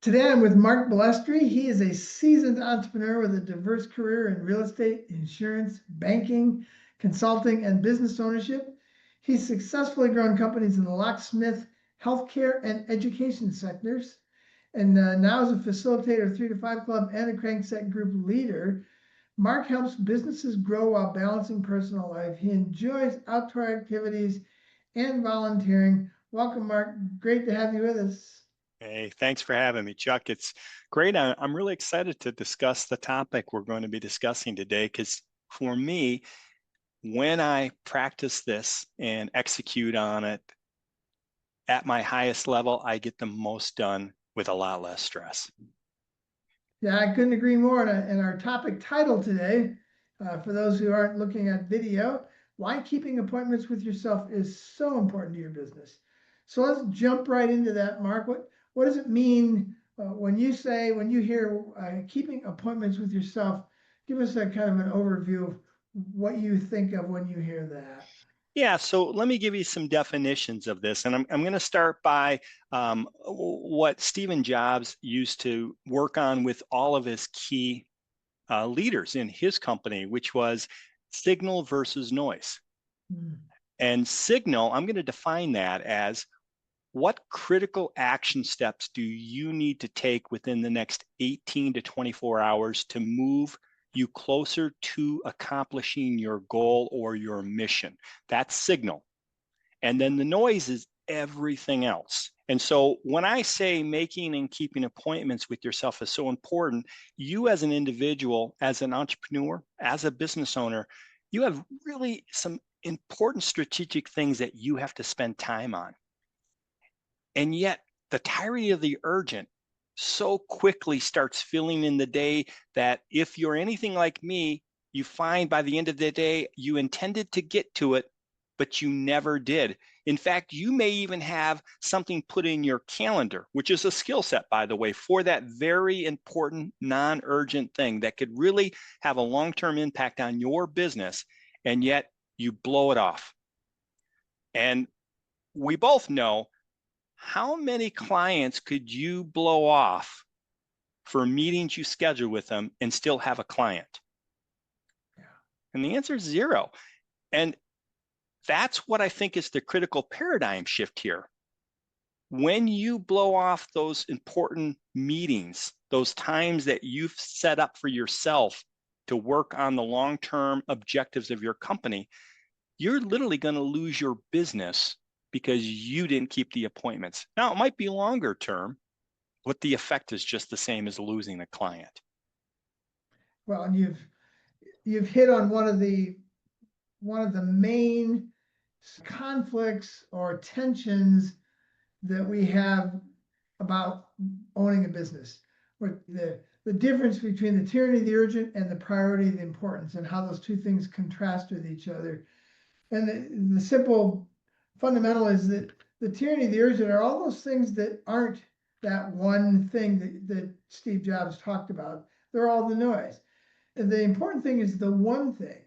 Today I'm with Mark Bellestri. He is a seasoned entrepreneur with a diverse career in real estate, insurance, banking, consulting, and business ownership. He's successfully grown companies in the locksmith, healthcare, and education sectors. And now as a facilitator, 3 to 5 Club, and a Crankset group leader, Mark helps businesses grow while balancing personal life. He enjoys outdoor activities and volunteering. Welcome, Mark. Great to have you with us. Hey, thanks for having me, Chuck. It's great. I'm really excited to discuss the topic we're going to be discussing today because for me, when I practice this and execute on it at my highest level, I get the most done with a lot less stress. Yeah, I couldn't agree more. And our topic title today, for those who aren't looking at video, why keeping appointments with yourself is so important to your business. So let's jump right into that, Mark. What does it mean when you hear keeping appointments with yourself? Give us a kind of an overview of what you think of when you hear that. Yeah, so let me give you some definitions of this. And I'm going to start by what Stephen Jobs used to work on with all of his key leaders in his company, which was signal versus noise. Hmm. And signal, I'm going to define that as what critical action steps do you need to take within the next 18 to 24 hours to move you closer to accomplishing your goal or your mission? That's signal. And then the noise is everything else. And so when I say making and keeping appointments with yourself is so important, you as an individual, as an entrepreneur, as a business owner, you have really some important strategic things that you have to spend time on. And yet the tyranny of the urgent so quickly starts filling in the day that if you're anything like me, you find by the end of the day, you intended to get to it, but you never did. In fact, you may even have something put in your calendar, which is a skill set, by the way, for that very important non-urgent thing that could really have a long-term impact on your business, and yet you blow it off. And we both know how many clients could you blow off for meetings you schedule with them and still have a client? Yeah. And the answer is zero. And that's what I think is the critical paradigm shift here. When you blow off those important meetings, those times that you've set up for yourself to work on the long-term objectives of your company, you're literally going to lose your business because you didn't keep the appointments. Now, it might be longer term, but the effect is just the same as losing the client. Well, and you've hit on one of the main conflicts or tensions that we have about owning a business. What the difference between the tyranny of the urgent and the priority of the importance, and how those two things contrast with each other. And the simple fundamental is that the tyranny of the urgent are all those things that aren't that one thing that Steve Jobs talked about. They're all the noise. And the important thing is the one thing.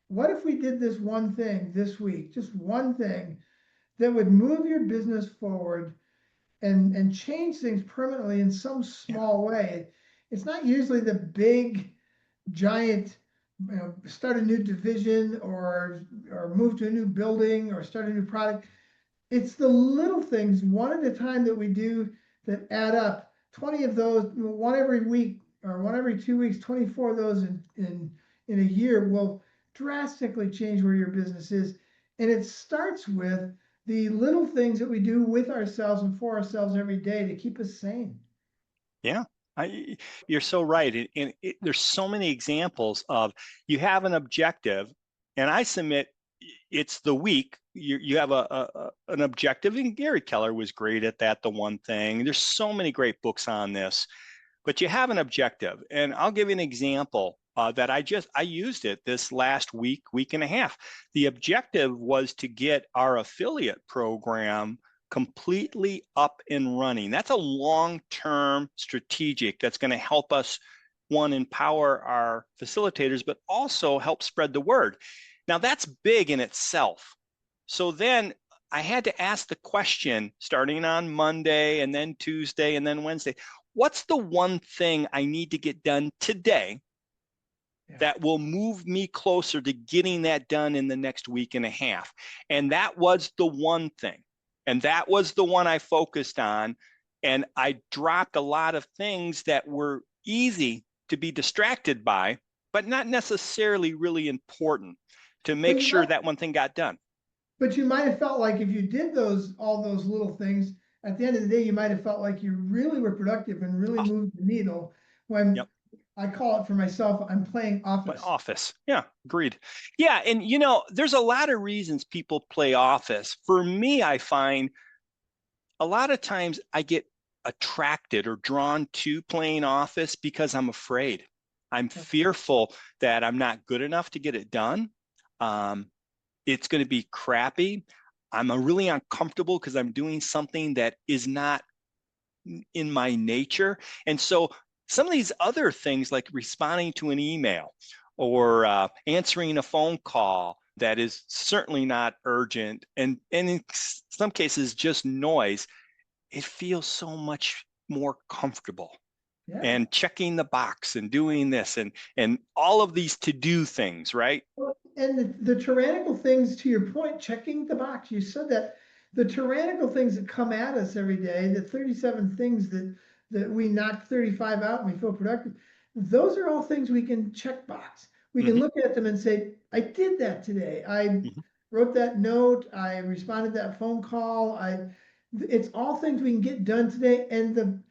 What if we did this one thing this week, just one thing that would move your business forward and change things permanently in some Yeah. small way? It's not usually the big, giant, start a new division or move to a new building or start a new product. It's the little things one at a time that we do that add up. 20 of those, one every week or one every 2 weeks, 24 of those in a year will drastically change where your business is. And it starts with the little things that we do with ourselves and for ourselves every day to keep us sane. Yeah. You're so right. And there's so many examples of you have an objective, and I submit it's the week. You have an objective, and Gary Keller was great at that, the one thing. There's so many great books on this, but you have an objective. And I'll give you an example that I used it this last week and a half. The objective was to get our affiliate program completely up and running. That's a long-term strategic that's going to help us, one, empower our facilitators, but also help spread the word. Now, that's big in itself. So then I had to ask the question starting on Monday and then Tuesday and then Wednesday, what's the one thing I need to get done today Yeah. that will move me closer to getting that done in the next week and a half? And that was the one thing. And that was the one I focused on. And I dropped a lot of things that were easy to be distracted by, but not necessarily really important, to But make you sure might, that one thing got done. but you might have felt like if you did all those little things, at the end of the day, you might have felt like you really were productive and really Oh, moved the needle. When yep. I call it for myself, I'm playing Play office. Office. Yeah, agreed. Yeah, and you know, there's a lot of reasons people play Office. For me, I find a lot of times I get attracted or drawn to playing Office because I'm afraid. I'm fearful that I'm not good enough to get it done. Um, it's going to be crappy. I'm really uncomfortable because I'm doing something that is not in my nature. And so some of these other things like responding to an email or answering a phone call that is certainly not urgent and in some cases just noise, it feels so much more comfortable. Yeah. And checking the box and doing this and all of these to do things, right? Well, and the tyrannical things, to your point, checking the box, you said that the tyrannical things that come at us every day, the 37 things that we knock 35 out and we feel productive, those are all things we can check box. We can Mm-hmm, look at them and say, I did that today. I mm-hmm, wrote that note. I responded to that phone call. It's all things we can get done today. And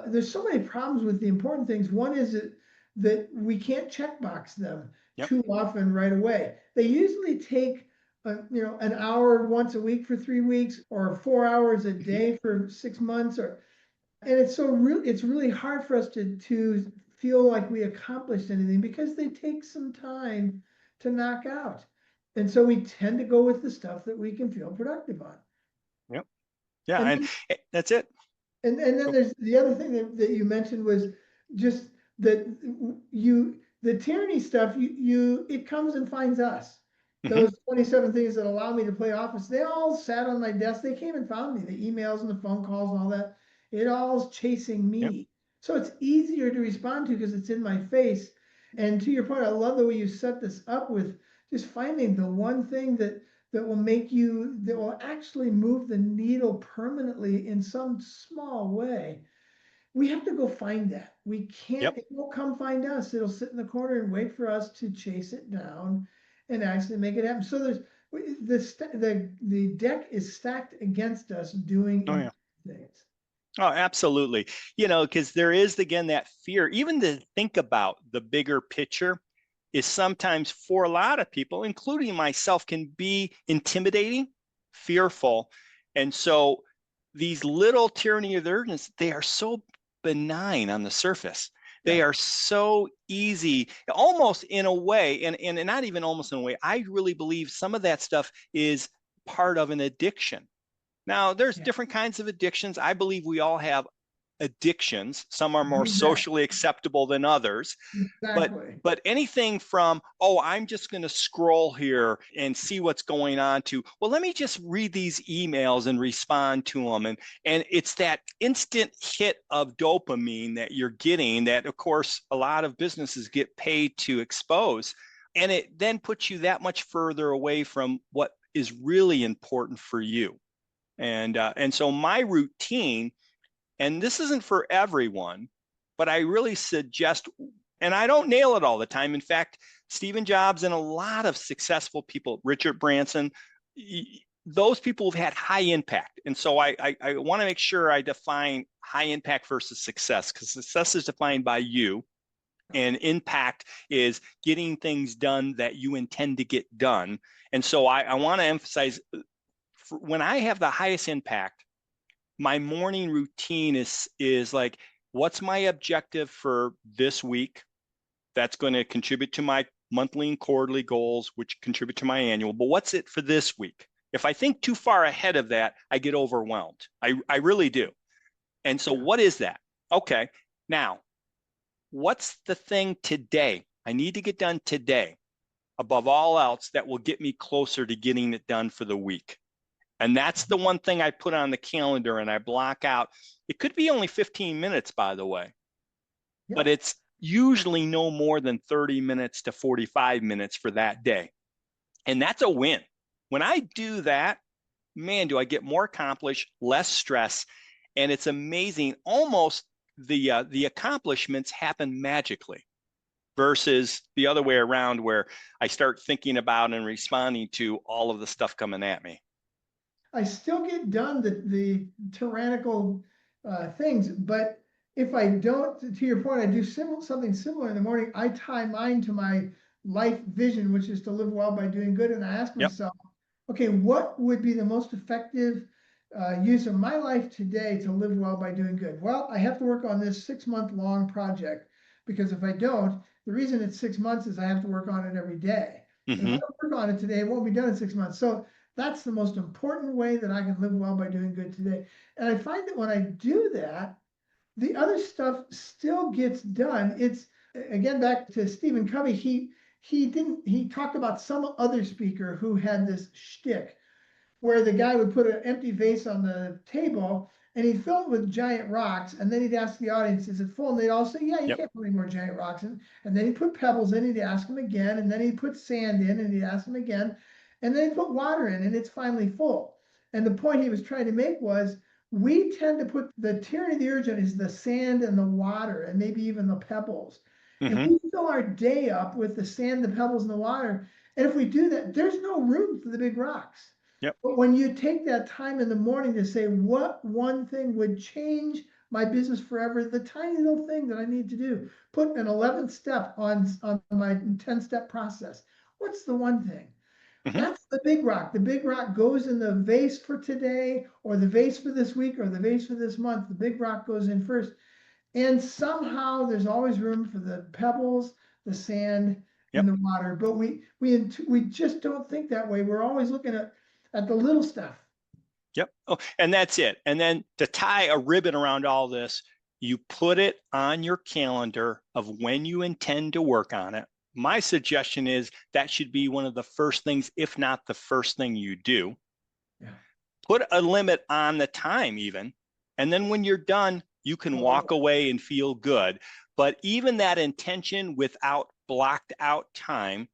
there's so many problems with the important things. One is that we can't check box them yep, too often right away. They usually take an hour once a week for 3 weeks, or 4 hours a mm-hmm, day for 6 months, and it's really hard for us to feel like we accomplished anything because they take some time to knock out. And so we tend to go with the stuff that we can feel productive on. yep, yeah, And and that's it. and then Go. there's the other thing that you mentioned was just that the tyranny stuff, it comes and finds us. Mm-hmm, Those 27 things that allow me to play office, they all sat on my desk. They came and found me, the emails and the phone calls and all that. It all's chasing yep. me. So it's easier to respond to because it's in my face. And to your point, I love the way you set this up with just finding the one thing that will actually move the needle permanently in some small way. We have to go find that. We can't, Yep. it won't come find us. It'll sit in the corner and wait for us to chase it down and actually make it happen. So the deck is stacked against us doing Oh, yeah. important things. Oh, absolutely. You know, because there is, again, that fear, even to think about the bigger picture is sometimes for a lot of people, including myself, can be intimidating, fearful. And so these little tyranny of the urgency, they are so benign on the surface. They Yeah. are so easy, almost in a way, and not even almost in a way. I really believe some of that stuff is part of an addiction. Now, there's Yeah. different kinds of addictions. I believe we all have addictions. Some are more You bet. socially acceptable than others. But Exactly. but anything from, oh, I'm just going to scroll here and see what's going on, to, well, let me just read these emails and respond to them. And it's that instant hit of dopamine that you're getting that, of course, a lot of businesses get paid to expose. And it then puts you that much further away from what is really important for you. And so my routine, and this isn't for everyone, but I really suggest, and I don't nail it all the time. In fact, Stephen Jobs and a lot of successful people, Richard Branson, those people have had high impact. And so I want to make sure I define high impact versus success, because success is defined by you. And impact is getting things done that you intend to get done. And so I want to emphasize, when I have the highest impact, my morning routine is like, what's my objective for this week? That's going to contribute to my monthly and quarterly goals, which contribute to my annual. But what's it for this week? If I think too far ahead of that, I get overwhelmed. I really do. And so Yeah. what is that? Okay. Now, what's the thing today I need to get done today above all else that will get me closer to getting it done for the week? And that's the one thing I put on the calendar and I block out. It could be only 15 minutes, by the way, but Yeah. it's usually no more than 30 minutes to 45 minutes for that day. And that's a win. When I do that, man, do I get more accomplished, less stress, and it's amazing. Almost the accomplishments happen magically versus the other way around where I start thinking about and responding to all of the stuff coming at me. I still get done the tyrannical things, but if I don't, to your point, I do something similar in the morning. I tie mine to my life vision, which is to live well by doing good. And I ask Yep. myself, okay, what would be the most effective use of my life today to live well by doing good? Well, I have to work on this 6-month long project because if I don't, the reason it's 6 months is I have to work on it every day. And if I don't work on it today, it won't be done in 6 months. So that's the most important way that I can live well by doing good today. And I find that when I do that, the other stuff still gets done. It's again back to Stephen Covey. He talked about some other speaker who had this shtick where the guy would put an empty vase on the table and he'd fill it with giant rocks, and then he'd ask the audience, is it full? And they'd all say, yeah, you Yep. can't put any more giant rocks in. And then he'd put pebbles in, and he'd ask them again, and then he'd put sand in, and he'd ask them again, and then he'd put water in, and it's finally full. And the point he was trying to make was, we tend to put the tyranny of the urgent is the sand and the water, and maybe even the pebbles. And we fill our day up with the sand, the pebbles, and the water. And if we do that, there's no room for the big rocks. Yep. But when you take that time in the morning to say, what one thing would change my business forever, the tiny little thing that I need to do, put an 11th step on my 10-step process. What's the one thing? That's the big rock. The big rock goes in the vase for today, or the vase for this week, or the vase for this month. The big rock goes in first. And somehow there's always room for the pebbles, the sand, Yep. and the water. But we just don't think that way. We're always looking at the little stuff. Yep. Oh, and that's it. And then to tie a ribbon around all this, you put it on your calendar of when you intend to work on it. My suggestion is that should be one of the first things, if not the first thing you do. Yeah. Put a limit on the time even. And then when you're done, you can walk away and feel good. But even that intention without blocked out time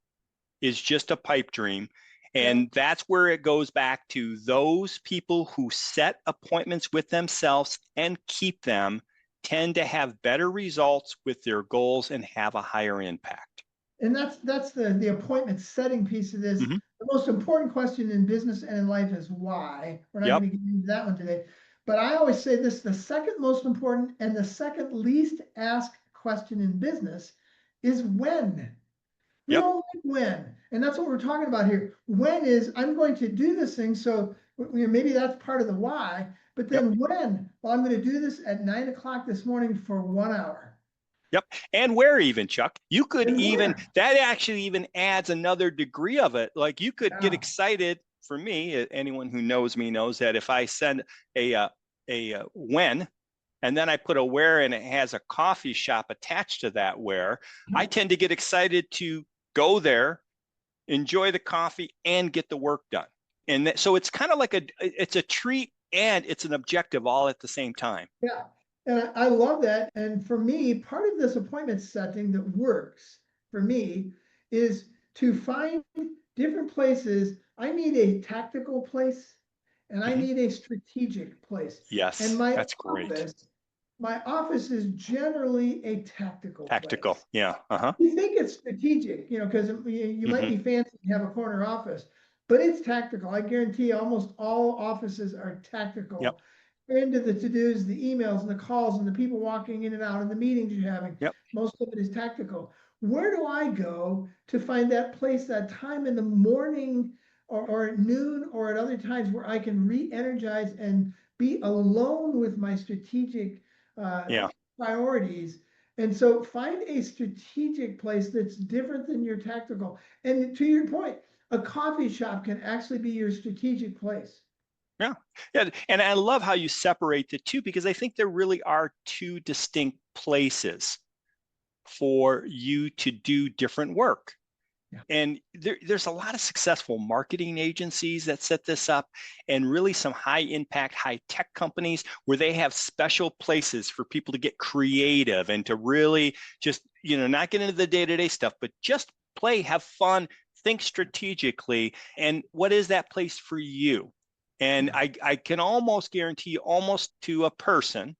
is just a pipe dream. And that's where it goes back to those people who set appointments with themselves and keep them tend to have better results with their goals and have a higher impact. And that's the appointment setting piece of this. The most important question in business and in life is why. We're not going to get into that one today. But I always say this, the second most important and the second least asked question in business is when. We don't like when. And that's what we're talking about here. When is, I'm going to do this thing. So maybe that's part of the why. But then when? Well, I'm going to do this at 9 o'clock this morning for 1 hour. Yep. And where even, Chuck? You could even, that actually even adds another degree of it. Like you could get excited. For me, anyone who knows me knows that if I send a when, and then I put a where and it has a coffee shop attached to that where, I tend to get excited to go there, enjoy the coffee, and get the work done. And so it's kind of like it's a treat and it's an objective all at the same time. Yeah. And I love that. And for me, part of this appointment setting that works for me is to find different places. I need a tactical place and I need a strategic place. Yes, and that's great. My office is generally a tactical place. Yeah. You think it's strategic, because you might be fancy and have a corner office, but it's tactical. I guarantee almost all offices are tactical. Yep. Into the to-dos, the emails and the calls and the people walking in and out and the meetings you're having. Yep. Most of it is tactical. Where do I go to find that place, that time in the morning or at noon or at other times where I can re-energize and be alone with my strategic priorities? And so find a strategic place that's different than your tactical. And to your point, a coffee shop can actually be your strategic place. Yeah. And I love how you separate the two because I think there really are two distinct places for you to do different work. Yeah. And there's a lot of successful marketing agencies that set this up, and really some high impact, high tech companies where they have special places for people to get creative and to really just, not get into the day-to-day stuff, but just play, have fun, think strategically. And what is that place for you? And I can almost guarantee you, almost to a person,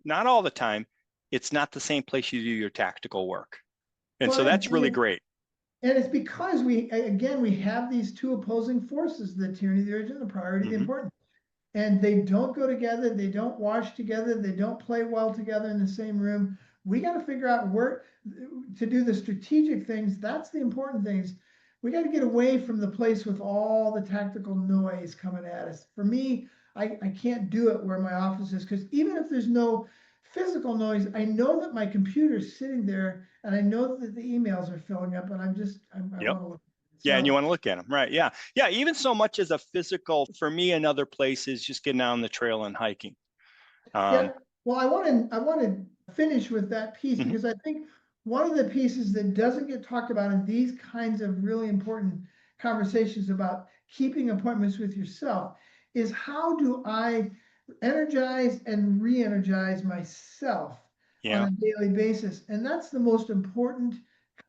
not all the time, it's not the same place you do your tactical work. And Well, so that's really great. and it's because we have these two opposing forces, the tyranny, the urgent, the priority, the Mhm. important. And they don't go together, they don't wash together, they don't play well together in the same room. We got to figure out where to do the strategic things. That's the important things. We got to get away from the place with all the tactical noise coming at us. For me, I can't do it where my office is, because even if there's no physical noise, I know that my computer's sitting there and I know that the emails are filling up, and I Yep. want to look. Yeah, and you So want to look at them, right? Yeah, yeah. Even so much as a physical, for me, another place is just getting out on the trail and hiking. yeah, Um, well, I want to finish with that piece, mhm. because I think one of the pieces that doesn't get talked about in these kinds of really important conversations about keeping appointments with yourself is, how do I energize and re-energize myself on Yeah. a daily basis? And that's the most important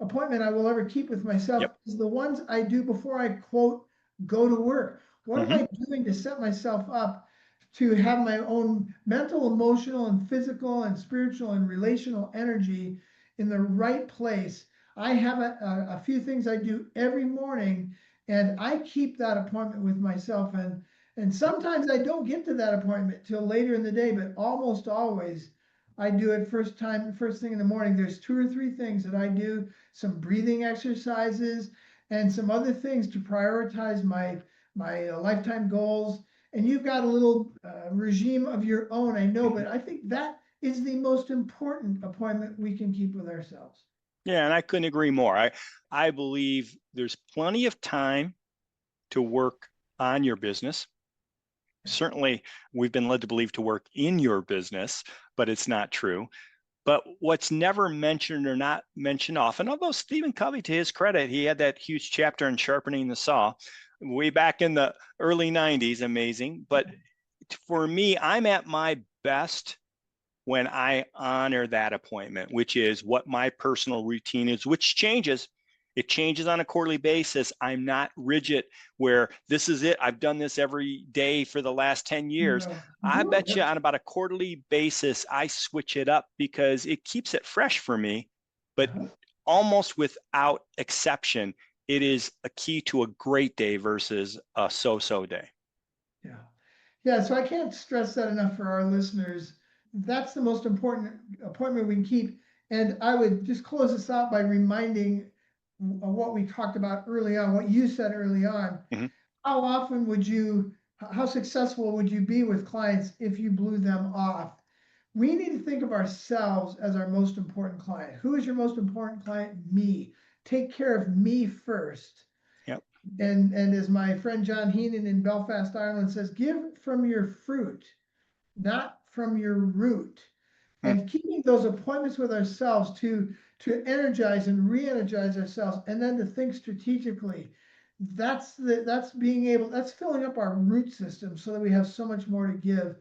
appointment I will ever keep with myself, Yep. is the ones I do before I quote go to work. What am Hmm. I doing to set myself up to have my own mental, emotional, and physical, and spiritual, and relational energy in the right place? I have a few things I do every morning, and I keep that appointment with myself. And Yep. sometimes I don't get to that appointment till later in the day, but almost always I do it first thing in the morning. There's 2 or 3 things that I do, some breathing exercises and some other things to prioritize my lifetime goals. And you've got a little regime of your own, I know, Hmm. but I think that is the most important appointment we can keep with ourselves. Yeah, and I couldn't agree more. I believe there's plenty of time to work on your business. Certainly, we've been led to believe to work in your business, but it's not true. But what's never mentioned or not mentioned often, although Stephen Covey, to his credit, he had that huge chapter on sharpening the saw way back in the early 90s, amazing. But for me, I'm at my best when I honor that appointment, which is what my personal routine is, which changes. It changes on a quarterly basis. I'm not rigid where this is it. I've done this every day for the last 10 years. No, I no, bet you on about a quarterly basis, I switch it up because it keeps it fresh for me. But uh-huh. almost without exception, it is a key to a great day versus a so-so day. Yeah. Yeah, so I can't stress that enough for our listeners. That's the most important appointment we can keep. And I would just close this out by reminding what we talked about early on, what you said early on. Mm-hmm. How often would you, how successful would you be with clients if you blew them off? We need to think of ourselves as our most important client. Who is your most important client? Me. Take care of me first. Yep. And as my friend John Heenan in Belfast, Ireland says, give from your fruit, not from your root. Mm-hmm. And keeping those appointments with ourselves to energize and re-energize ourselves, and then to think strategically. That's filling up our root system so that we have so much more to give.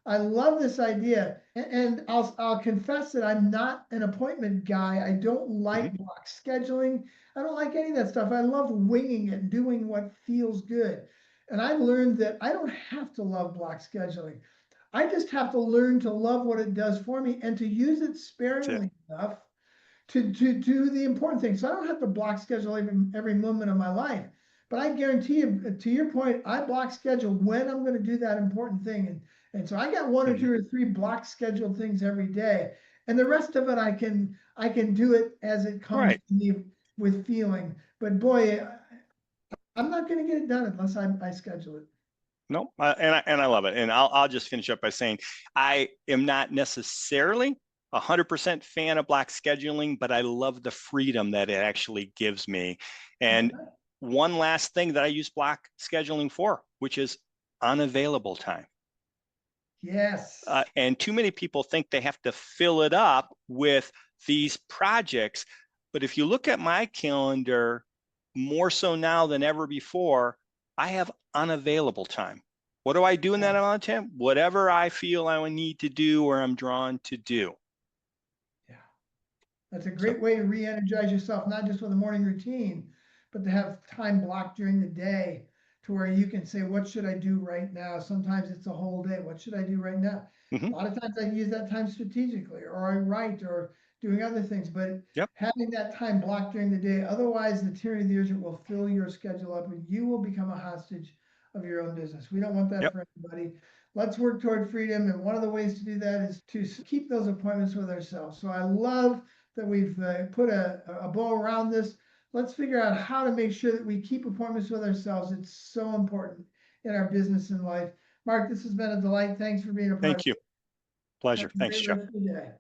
I love this idea, and I'll confess that I'm not an appointment guy. I don't Mm-hmm. like block scheduling. I don't like any of that stuff. I love winging it and doing what feels good. And I learned that I don't have to love block scheduling. I just have to learn to love what it does for me and to use it That's it. sparingly enough to do the important things. So I don't have to block schedule every moment of my life. But I guarantee you, to your point, I block schedule when I'm going to do that important thing. And so I got one or Mm-hmm. 2 or 3 block scheduled things every day. And the rest of it I can do it as it comes Right. to me with feeling. But boy, I'm not going to get it done unless I schedule it. No, and I love it. And I'll just finish up by saying I am not necessarily 100% fan of block scheduling, but I love the freedom that it actually gives me. And one last thing that I use block scheduling for, which is unavailable time. Yes. And too many people think they have to fill it up with these projects. But if you look at my calendar, more so now than ever before, I have unavailable time. What do I do in that Yes. amount of time? Whatever I feel I need to do or I'm drawn to do. Yeah. That's a So, great way to re-energize yourself, not just with a morning routine, but to have time blocked during the day to where you can say, what should I do right now? Sometimes it's a whole day. What should I do right now? mhm, A lot of times I use that time strategically, or I write, or doing other things, but yep, having that time blocked during the day, otherwise the tyranny of the urgent will fill your schedule up and you will become a hostage of your own business. We don't want that yep, for anybody. Let's work toward freedom. And one of the ways to do that is to keep those appointments with ourselves. So I love that we've put a bow around this. Let's figure out how to make sure that we keep appointments with ourselves. It's so important in our business and life. Mark, this has been a delight. Thanks for being a part of thank you. it. Have Pleasure. a Thanks, great Chuck. rest of the day.